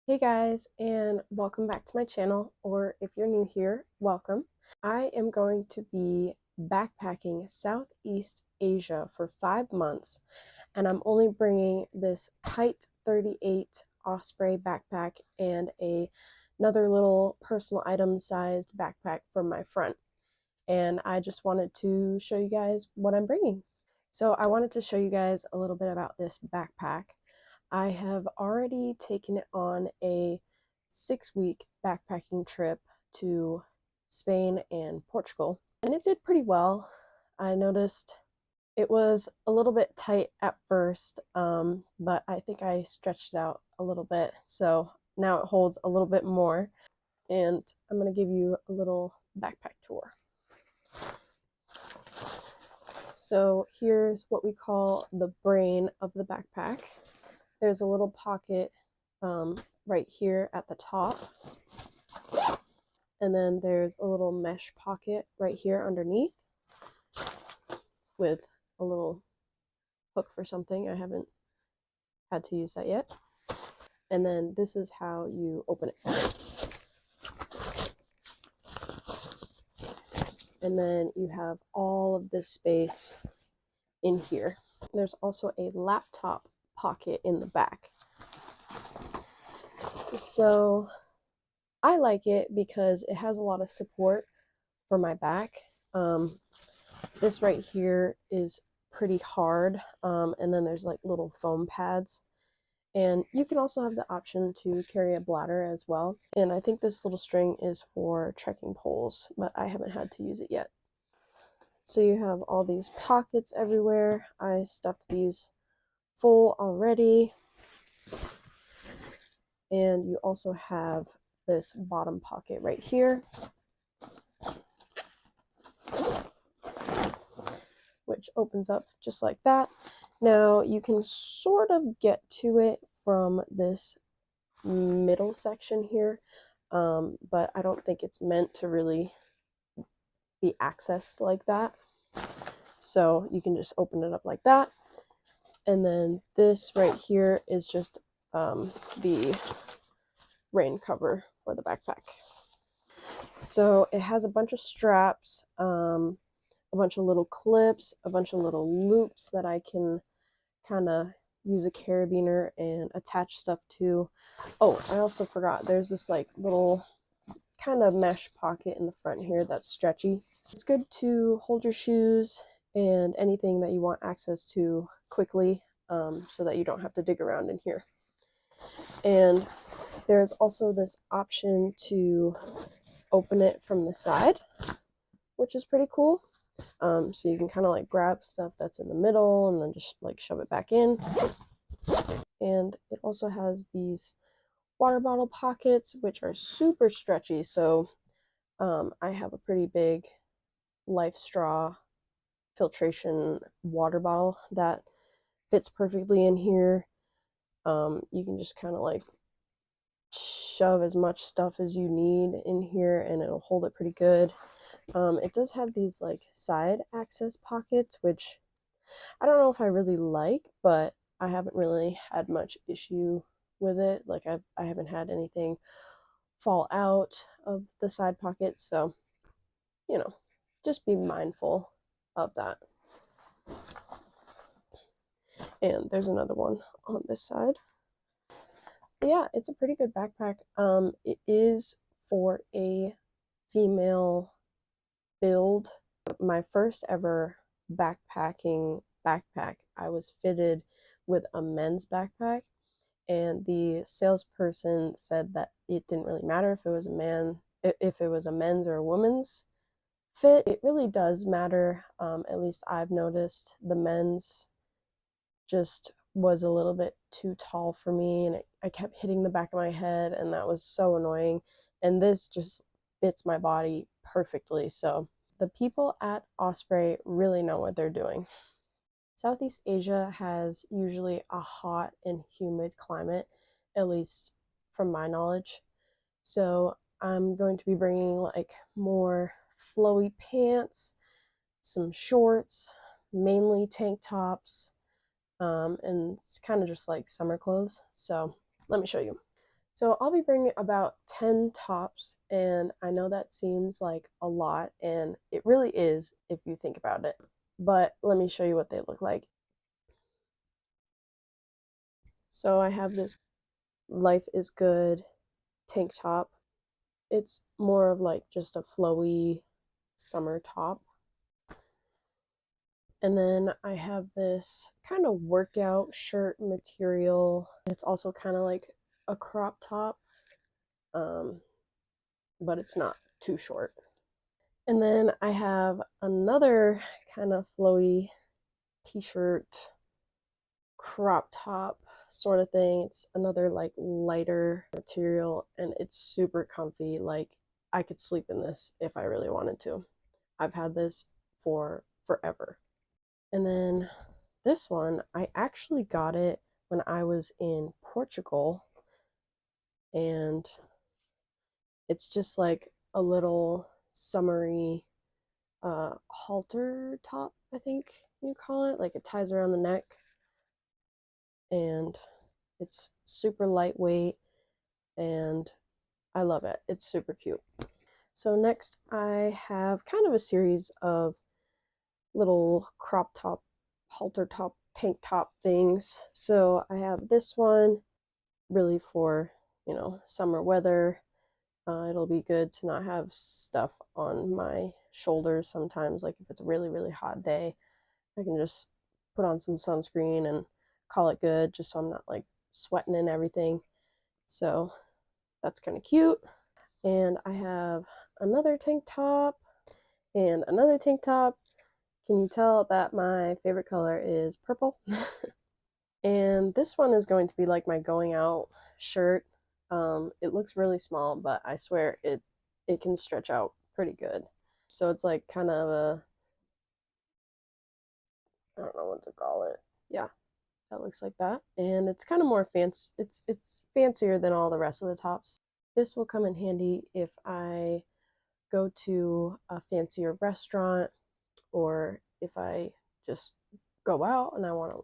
Hey guys, and welcome back to my channel, or if you're new here, welcome. I am going to be backpacking Southeast Asia for 5 months, and I'm only bringing this Kite 38 Osprey backpack and another little personal item sized backpack from my front. And I just wanted to show you guys what I'm bringing. So I wanted to show you guys a little bit about this backpack. I have already taken it on a 6 week backpacking trip to Spain and Portugal, and it did pretty well. I noticed it was a little bit tight at first, but I think I stretched it out a little bit, so now it holds a little bit more. And I'm going to give you a little backpack tour. So here's what we call the brain of the backpack. There's a little pocket right here at the top, and then there's a little mesh pocket right here underneath with a little hook for something. I haven't had to use that yet. And then this is how you open it. And then you have all of this space in here. There's also a laptop pocket in the back. So I like it because it has a lot of support for my back. This right here is pretty hard, and then there's like little foam pads. And you can also have the option to carry a bladder as well. And I think this little string is for trekking poles, but I haven't had to use it yet. So you have all these pockets everywhere. I stuffed these full already. And you also have this bottom pocket right here, which opens up just like that. Now you can sort of get to it from this middle section here, but I don't think it's meant to really be accessed like that. So you can just open it up like that. And then this right here is just the rain cover for the backpack. So it has a bunch of straps, a bunch of little clips, a bunch of little loops that I can kind of use a carabiner and attach stuff to. Oh, I also forgot, there's this like little kind of mesh pocket in the front here that's stretchy. It's good to hold your shoes and anything that you want access to quickly, so that you don't have to dig around in here. And there's also this option to open it from the side, which is pretty cool. So you can kind of like grab stuff that's in the middle and then just like shove it back in. And it also has these water bottle pockets, which are super stretchy. So I have a pretty big LifeStraw filtration water bottle that fits perfectly in here. You can just kind of like shove as much stuff as you need in here and it'll hold it pretty good. It does have these like side access pockets, which I don't know if I really like, but I haven't really had much issue with it. Like I haven't had anything fall out of the side pockets, so you know, just be mindful of that. And there's another one on this side. But yeah, it's a pretty good backpack. It is for a female build. My first ever backpacking backpack, I was fitted with a men's backpack, and the salesperson said that it didn't really matter if it was a man, if it was a men's or a woman's fit. It really does matter. At least I've noticed the men's just was a little bit too tall for me, and I kept hitting the back of my head, and that was so annoying. And this just fits my body perfectly. So the people at Osprey really know what they're doing. Southeast Asia has usually a hot and humid climate, at least from my knowledge. So I'm going to be bringing like more flowy pants, some shorts, mainly tank tops, and it's kind of just like summer clothes. So let me show you. So I'll be bringing about 10 tops, and I know that seems like a lot, and it really is if you think about it. But let me show you what they look like. So I have this Life is Good tank top. It's more of like just a flowy summer top. And then I have this kind of workout shirt material. It's also kind of like a crop top, um, but it's not too short. And then I have another kind of flowy t-shirt crop top sort of thing. It's another like lighter material and it's super comfy. Like I could sleep in this if I really wanted to. I've had this for forever. And then this one, I actually got it when I was in Portugal, and it's just like a little summery halter top, I think you call it. Like it ties around the neck, and it's super lightweight, and I love it. It's super cute. So next I have kind of a series of little crop top, halter top, tank top things. So I have this one really for, summer weather. It'll be good to not have stuff on my shoulders sometimes. Like if it's a really, really hot day, I can just put on some sunscreen and call it good just so I'm not like sweating and everything. So that's kind of cute. And I have another tank top and another tank top. Can you tell that my favorite color is purple? And this one is going to be like my going out shirt. It looks really small, but I swear it can stretch out pretty good. So it's like kind of a, I don't know what to call it. Yeah, that looks like that. And it's kind of more fancy. It's fancier than all the rest of the tops. This will come in handy if I go to a fancier restaurant, or if I just go out and I want to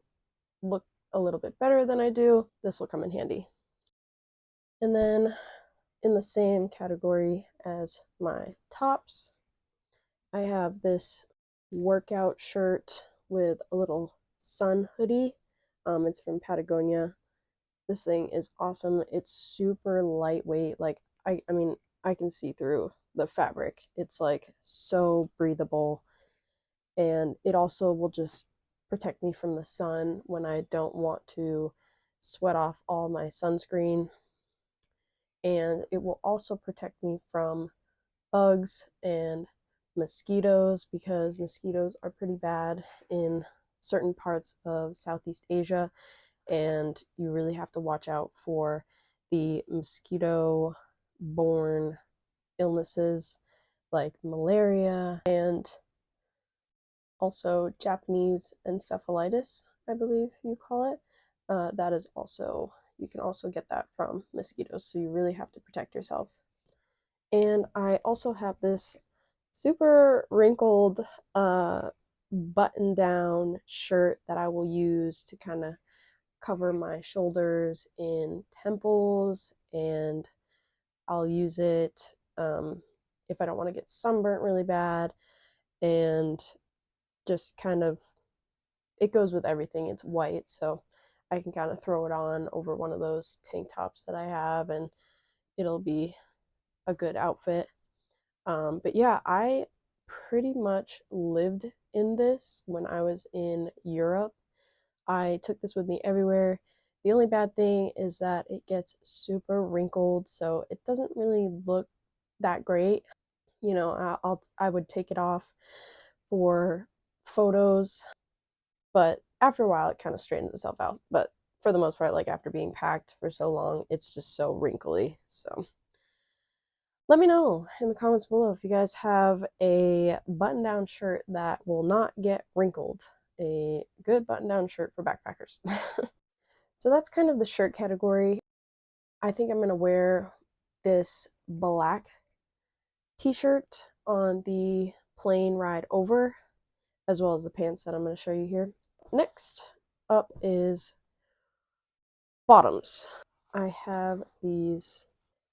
look a little bit better than I do, this will come in handy. And then in the same category as my tops, I have this workout shirt with a little sun hoodie. It's from Patagonia. This thing is awesome. It's super lightweight. Like I mean, I can see through the fabric. It's like so breathable, and it also will just protect me from the sun when I don't want to sweat off all my sunscreen. And it will also protect me from bugs and mosquitoes, because mosquitoes are pretty bad in certain parts of Southeast Asia, and you really have to watch out for the mosquito borne illnesses like malaria and also Japanese encephalitis, I believe you call it. That is also, you can also get that from mosquitoes, so you really have to protect yourself. And I also have this super wrinkled button down shirt that I will use to kind of cover my shoulders and temples, and I'll use it if I don't want to get sunburnt really bad, and just kind of, it goes with everything. It's white, so I can kind of throw it on over one of those tank tops that I have, and it'll be a good outfit. But yeah, I pretty much lived in this when I was in Europe. I took this with me everywhere. The only bad thing is that it gets super wrinkled, so it doesn't really look that great. I would take it off for photos, but after a while it kind of straightens itself out. But for the most part, like after being packed for so long, it's just so wrinkly. So let me know in the comments below if you guys have a button down shirt that will not get wrinkled. A good button down shirt for backpackers. So that's kind of the shirt category. I think I'm going to wear this black t-shirt on the plane ride over, as well as the pants that I'm going to show you here. Next up is bottoms. I have these.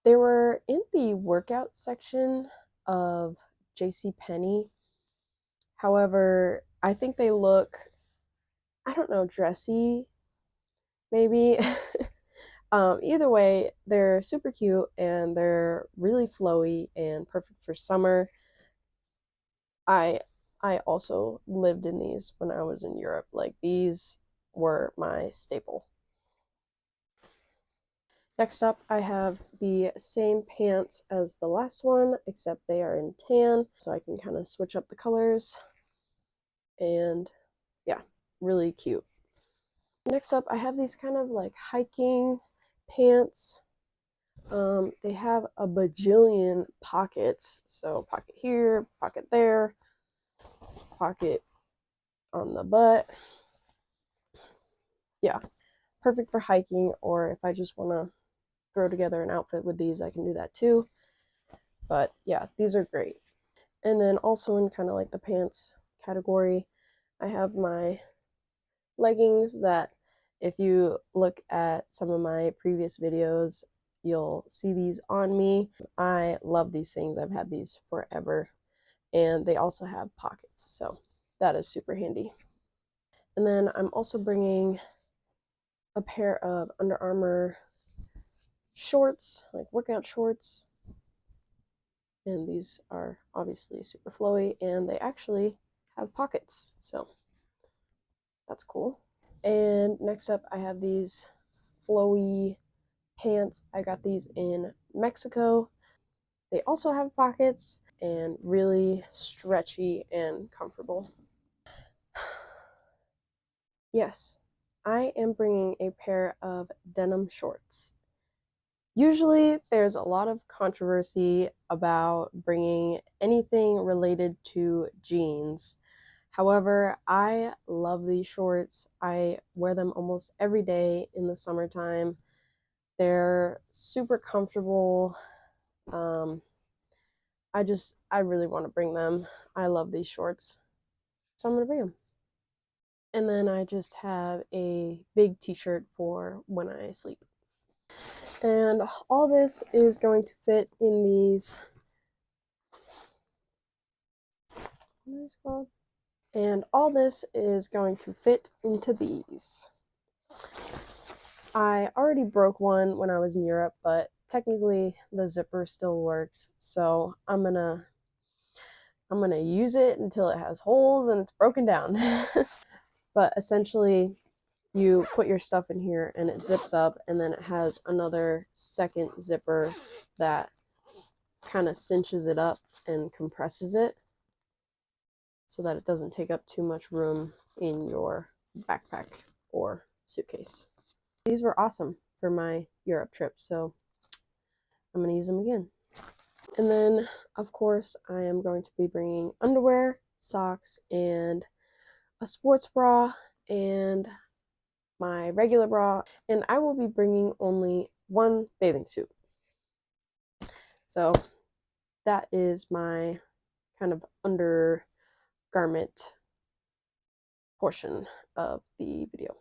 They were in the workout section of JCPenney. However, I think they look, I don't know, dressy, maybe. Either way, they're super cute and they're really flowy and perfect for summer. I I also lived in these when I was in Europe. Like these were my staple. Next up, I have the same pants as the last one, except they are in tan, so I can kind of switch up the colors. And yeah, really cute. Next up, I have these kind of like hiking pants. They have a bajillion pockets. So pocket here, pocket there, pocket on the butt. Yeah, perfect for hiking, or if I just want to throw together an outfit with these, I can do that too. But yeah, these are great. And then also in kind of like the pants category, I have my leggings that if you look at some of my previous videos, you'll see these on me. I love these things. I've had these forever. And they also have pockets, so that is super handy. And then I'm also bringing a pair of Under Armour shorts, like workout shorts. And these are obviously super flowy and they actually have pockets, so that's cool. And next up, I have these flowy pants. I got these in Mexico. They also have pockets and really stretchy and comfortable. Yes, I am bringing a pair of denim shorts. Usually, there's a lot of controversy about bringing anything related to jeans. However, I love these shorts. I wear them almost every day in the summertime. They're super comfortable. Um, I really want to bring them. I love these shorts. So I'm going to bring them. And then I just have a big t-shirt for when I sleep. And all this is going to fit in these, what is it called? And all this is going to fit into these. I already broke one when I was in Europe, but technically the zipper still works. So I'm gonna use it until it has holes and it's broken down. But essentially you put your stuff in here and it zips up, and then it has another second zipper that kind of cinches it up and compresses it so that it doesn't take up too much room in your backpack or suitcase. These were awesome for my Europe trip, so I'm going to use them again. And then, of course, I am going to be bringing underwear, socks, and a sports bra, and my regular bra, and I will be bringing only one bathing suit. So that is my kind of undergarment portion of the video.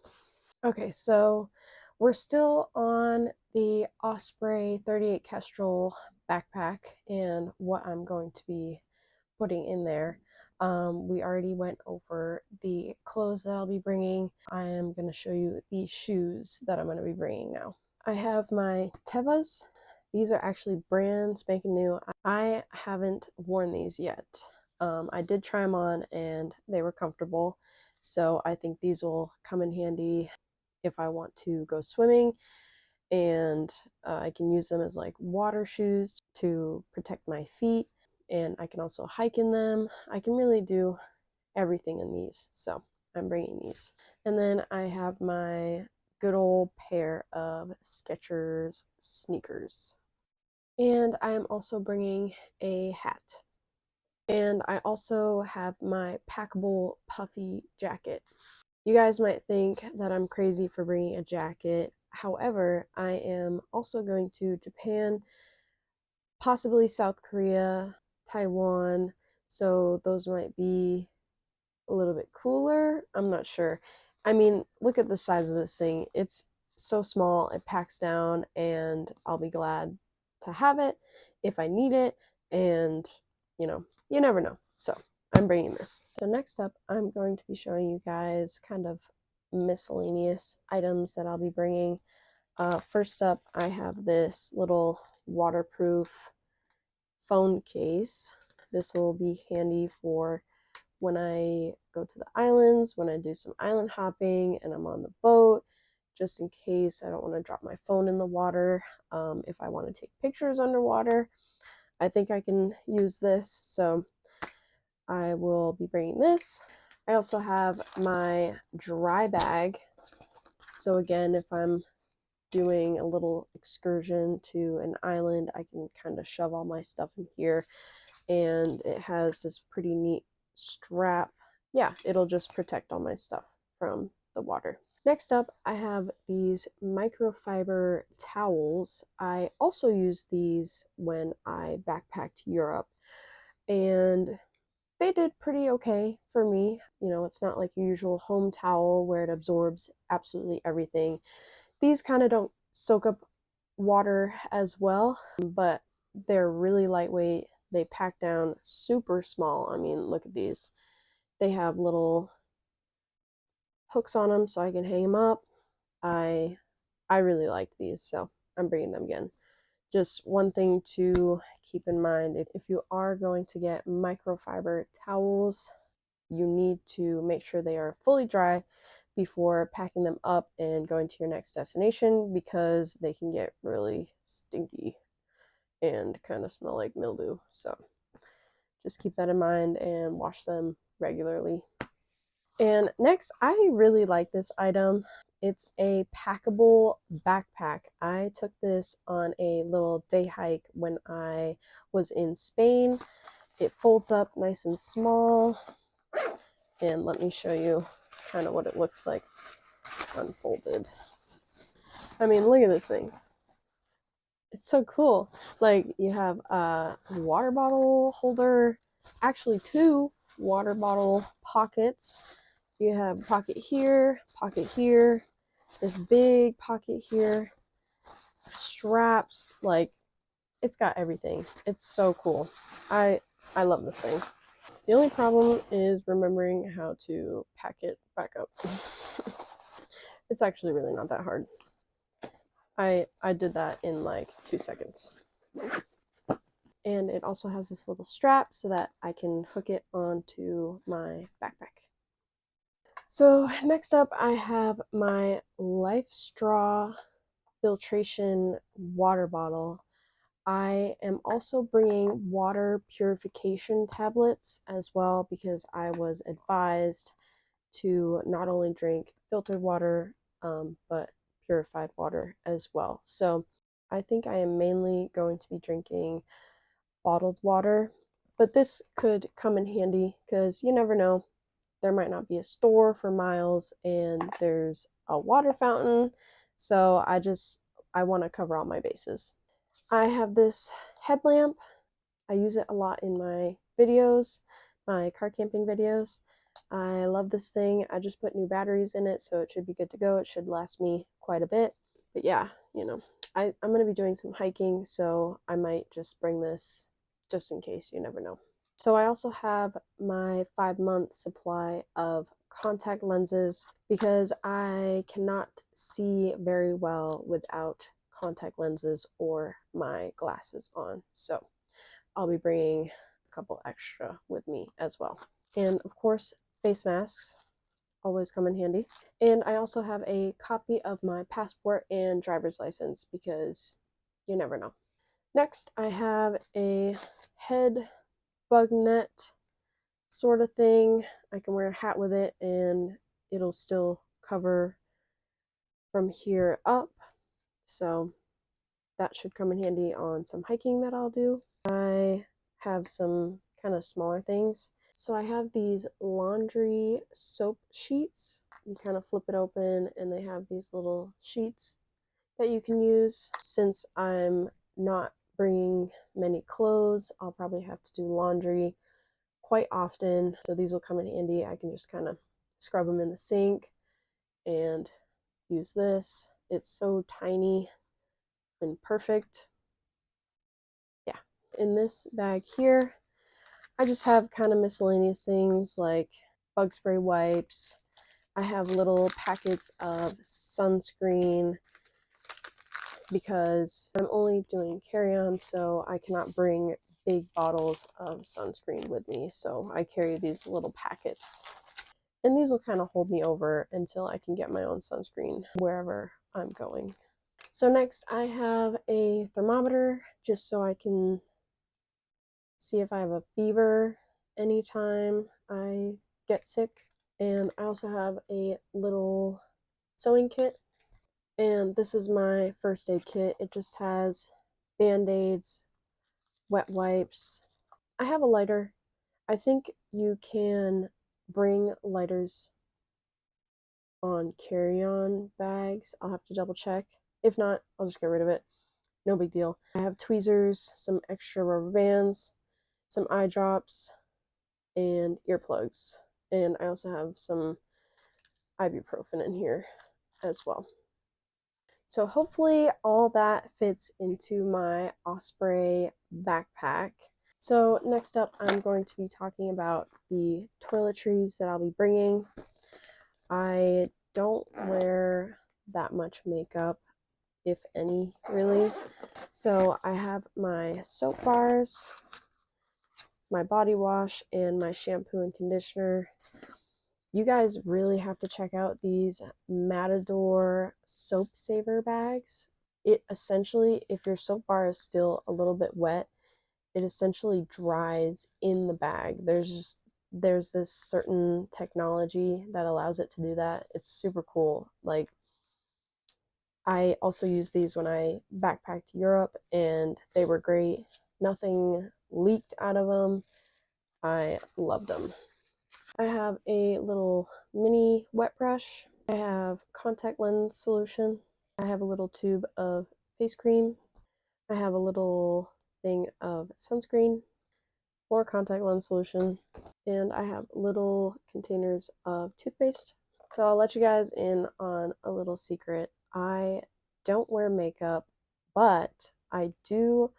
Okay, so we're still on the Osprey 38 Kestrel backpack and what I'm going to be putting in there. We already went over the clothes that I'll be bringing. I am going to show you the shoes that I'm going to be bringing now. I have my Tevas. These are actually brand spanking new. I haven't worn these yet. I did try them on and they were comfortable. So I think these will come in handy if I want to go swimming, and I can use them as like water shoes to protect my feet, and I can also hike in them. I can really do everything in these, so I'm bringing these. And then I have my good old pair of Skechers sneakers, and I am also bringing a hat. And I also have my packable puffy jacket. You guys might think that I'm crazy for bringing a jacket. However, I am also going to Japan, possibly South Korea, Taiwan, so those might be a little bit cooler. I'm not sure. I mean, look at the size of this thing. It's so small, it packs down, and I'll be glad to have it if I need it. And you never know. So I'm bringing this. So next up, I'm going to be showing you guys kind of miscellaneous items that I'll be bringing. First up, I have this little waterproof phone case. This will be handy for when I go to the islands, when I do some island hopping and I'm on the boat, just in case I don't want to drop my phone in the water. If I want to take pictures underwater, I think I can use this. So I will be bringing this. I also have my dry bag. So again, if I'm doing a little excursion to an island, I can kind of shove all my stuff in here. And it has this pretty neat strap. Yeah, it'll just protect all my stuff from the water. Next up, I have these microfiber towels. I also use these when I backpacked Europe, and they did pretty okay for me. It's not like your usual home towel where it absorbs absolutely everything. These kind of don't soak up water as well, but they're really lightweight. They pack down super small. I mean, look at these. They have little hooks on them so I can hang them up. I really like these, so I'm bringing them again. Just one thing to keep in mind, if you are going to get microfiber towels, you need to make sure they are fully dry before packing them up and going to your next destination, because they can get really stinky and kind of smell like mildew. So just keep that in mind and wash them regularly. And next, I really like this item. It's a packable backpack. I took this on a little day hike when I was in Spain. It folds up nice and small. And let me show you kind of what it looks like unfolded. I mean, look at this thing. It's so cool. Like, you have a water bottle holder, actually 2 water bottle pockets. You have a pocket here, this big pocket here, straps, like, it's got everything. It's so cool. I love this thing. The only problem is remembering how to pack it back up. It's actually really not that hard. I did that in like 2 seconds. And it also has this little strap so that I can hook it onto my backpack. So next up, I have my LifeStraw filtration water bottle. I am also bringing water purification tablets as well, because I was advised to not only drink filtered water, but purified water as well. So I think I am mainly going to be drinking bottled water, but this could come in handy because you never know. There might not be a store for miles and there's a water fountain. So I want to cover all my bases. I have this headlamp. I use it a lot in my videos, my car camping videos. I love this thing. I just put new batteries in it, so it should be good to go. It should last me quite a bit. But yeah, I'm going to be doing some hiking, so I might just bring this just in case. You never know. So I also have my 5-month supply of contact lenses because I cannot see very well without contact lenses or my glasses on. So I'll be bringing a couple extra with me as well. And of course, face masks always come in handy. And I also have a copy of my passport and driver's license because you never know. Next, I have a head bug net sort of thing. I can wear a hat with it and it'll still cover from here up. So that should come in handy on some hiking that I'll do. I have some kind of smaller things. So I have these laundry soap sheets. You kind of flip it open and they have these little sheets that you can use. Since I'm not bringing many clothes, I'll probably have to do laundry quite often. So these will come in handy. I can just kind of scrub them in the sink and use this. It's so tiny and perfect. Yeah, in this bag here, I just have kind of miscellaneous things like bug spray wipes. I have little packets of sunscreen because I'm only doing carry-on, so I cannot bring big bottles of sunscreen with me. So I carry these little packets. And these will kind of hold me over until I can get my own sunscreen wherever I'm going. So next I have a thermometer just so I can see if I have a fever anytime I get sick. And I also have a little sewing kit. And this is my first aid kit. It just has band-aids, wet wipes. I have a lighter. I think you can bring lighters on carry-on bags. I'll have to double check. If not, I'll just get rid of it. No big deal. I have tweezers, some extra rubber bands, some eye drops, and earplugs. And I also have some ibuprofen in here as well. So hopefully all that fits into my Osprey backpack. So next up, I'm going to be talking about the toiletries that I'll be bringing. I don't wear that much makeup, if any, really. So I have my soap bars, my body wash, and my shampoo and conditioner. You guys really have to check out these Matador soap saver bags. It essentially, if your soap bar is still a little bit wet, it essentially dries in the bag. There's this certain technology that allows it to do that. It's super cool. Like, I also used these when I backpacked Europe and they were great. Nothing leaked out of them. I loved them. I have a little mini wet brush. I have contact lens solution. I have a little tube of face cream. I have a little thing of sunscreen, more contact lens solution, and I have little containers of toothpaste. So I'll let you guys in on a little secret. I don't wear makeup, but I do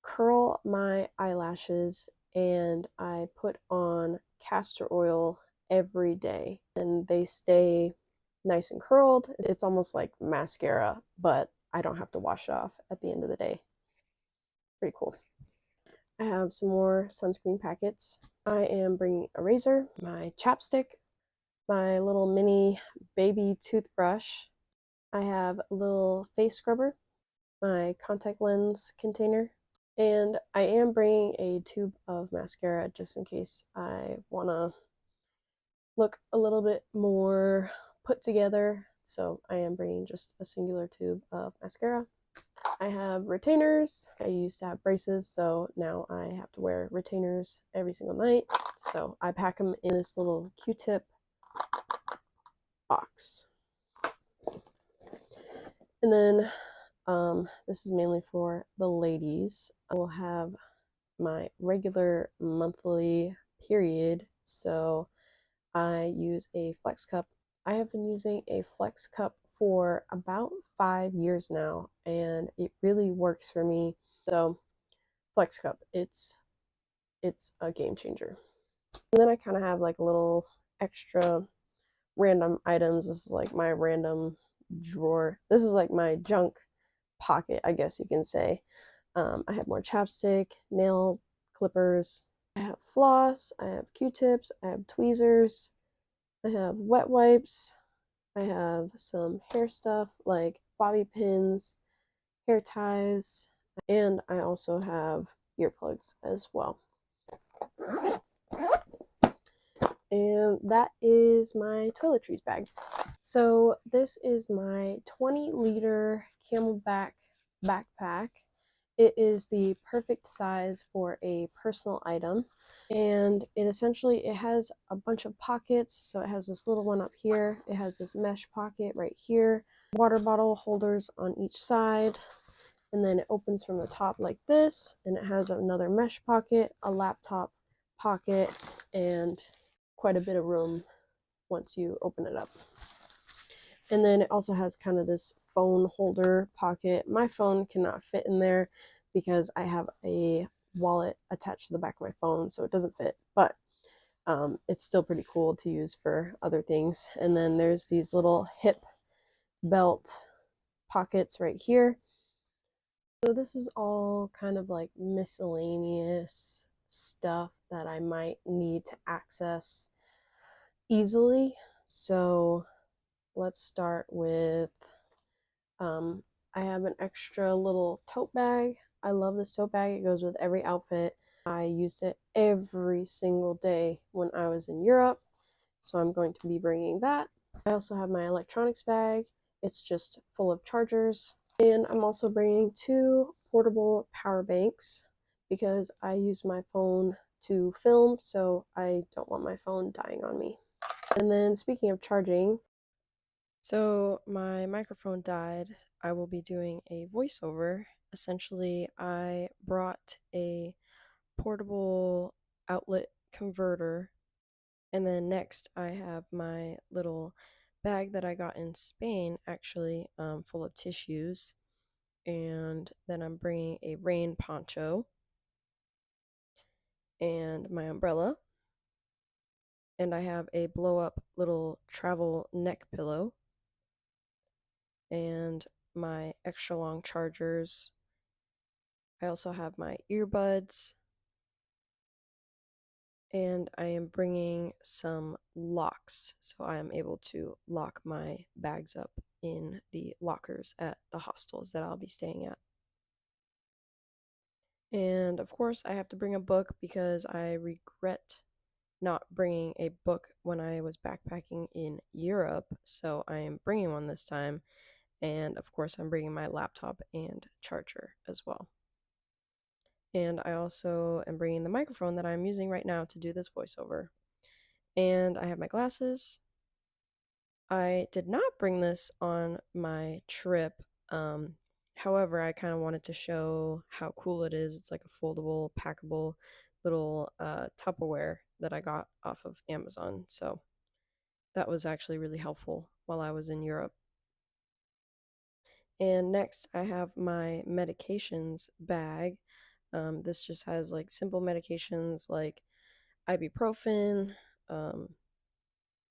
curl my eyelashes and I put on castor oil every day and they stay nice and curled. It's almost like mascara, but I don't have to wash it off at the end of the day. Pretty cool. I have some more sunscreen packets. I am bringing a razor, my chapstick, my little mini baby toothbrush. I have a little face scrubber, my contact lens container, and I am bringing a tube of mascara just in case I want to look a little bit more put together. So I am bringing just a singular tube of mascara. I have retainers. I used to have braces, so now I have to wear retainers every single night. So I pack them in this little Q-tip box. And then this is mainly for the ladies. I will have my regular monthly period, so I use a Flex Cup. I have been using a Flex Cup for about 5 years now, and it really works for me. So Flex Cup, it's a game changer. And then I kind of have like a little extra random items. This is like my random drawer. This is like my junk pocket, I guess you can say. I have more chapstick, nail clippers, I have floss, I have Q-tips, I have tweezers, I have wet wipes, I have some hair stuff like bobby pins, hair ties, and I also have earplugs as well. And that is my toiletries bag. So this is my 20-liter Camelback backpack. It is the perfect size for a personal item, and it has a bunch of pockets. So it has this little one up here, it has this mesh pocket right here, water bottle holders on each side, and then it opens from the top like this, and it has another mesh pocket, a laptop pocket, and quite a bit of room once you open it up. And then it also has kind of this phone holder pocket. My phone cannot fit in there because I have a wallet attached to the back of my phone, so it doesn't fit. But it's still pretty cool to use for other things. And then there's these little hip belt pockets right here. So this is all kind of like miscellaneous stuff that I might need to access easily. So let's start with I have an extra little tote bag. I love this tote bag. It goes with every outfit. I used it every single day when I was in Europe, so I'm going to be bringing that. I also have my electronics bag. It's just full of chargers. And I'm also bringing 2 portable power banks because I use my phone to film, so I don't want my phone dying on me. And then speaking of charging, so my microphone died. I will be doing a voiceover. Essentially, I brought a portable outlet converter. And then next, I have my little bag that I got in Spain, actually, full of tissues. And then I'm bringing a rain poncho and my umbrella. And I have a blow up little travel neck pillow and my extra long chargers. I also have my earbuds, and I am bringing some locks so I am able to lock my bags up in the lockers at the hostels that I'll be staying at. And of course, I have to bring a book because I regret not bringing a book when I was backpacking in Europe, so I am bringing one this time. And of course, I'm bringing my laptop and charger as well. And I also am bringing the microphone that I'm using right now to do this voiceover. And I have my glasses. I did not bring this on my trip. However, I kind of wanted to show how cool it is. It's like a foldable, packable little Tupperware that I got off of Amazon. So that was actually really helpful while I was in Europe. And next, I have my medications bag. This just has like simple medications like ibuprofen,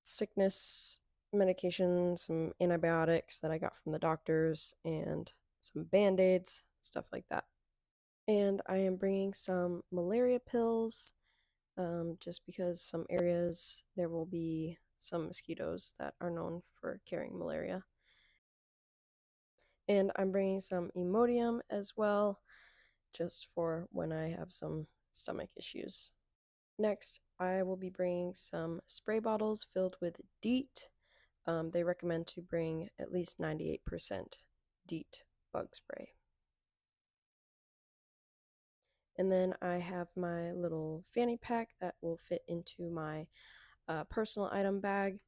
sickness medication, some antibiotics that I got from the doctors, and some band aids, stuff like that. And I am bringing some malaria pills just because some areas there will be some mosquitoes that are known for carrying malaria. And I'm bringing some Imodium as well, just for when I have some stomach issues. Next, I will be bringing some spray bottles filled with DEET. They recommend to bring at least 98% DEET bug spray. And then I have my little fanny pack that will fit into my personal item bag.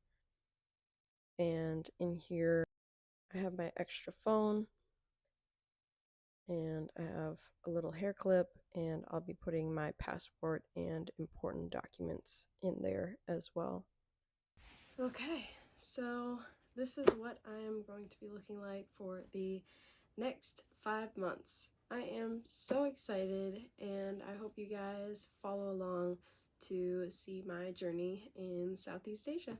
And in here, I have my extra phone, and I have a little hair clip, and I'll be putting my passport and important documents in there as well. Okay, so this is what I am going to be looking like for the next 5 months. I am so excited, and I hope you guys follow along to see my journey in Southeast Asia.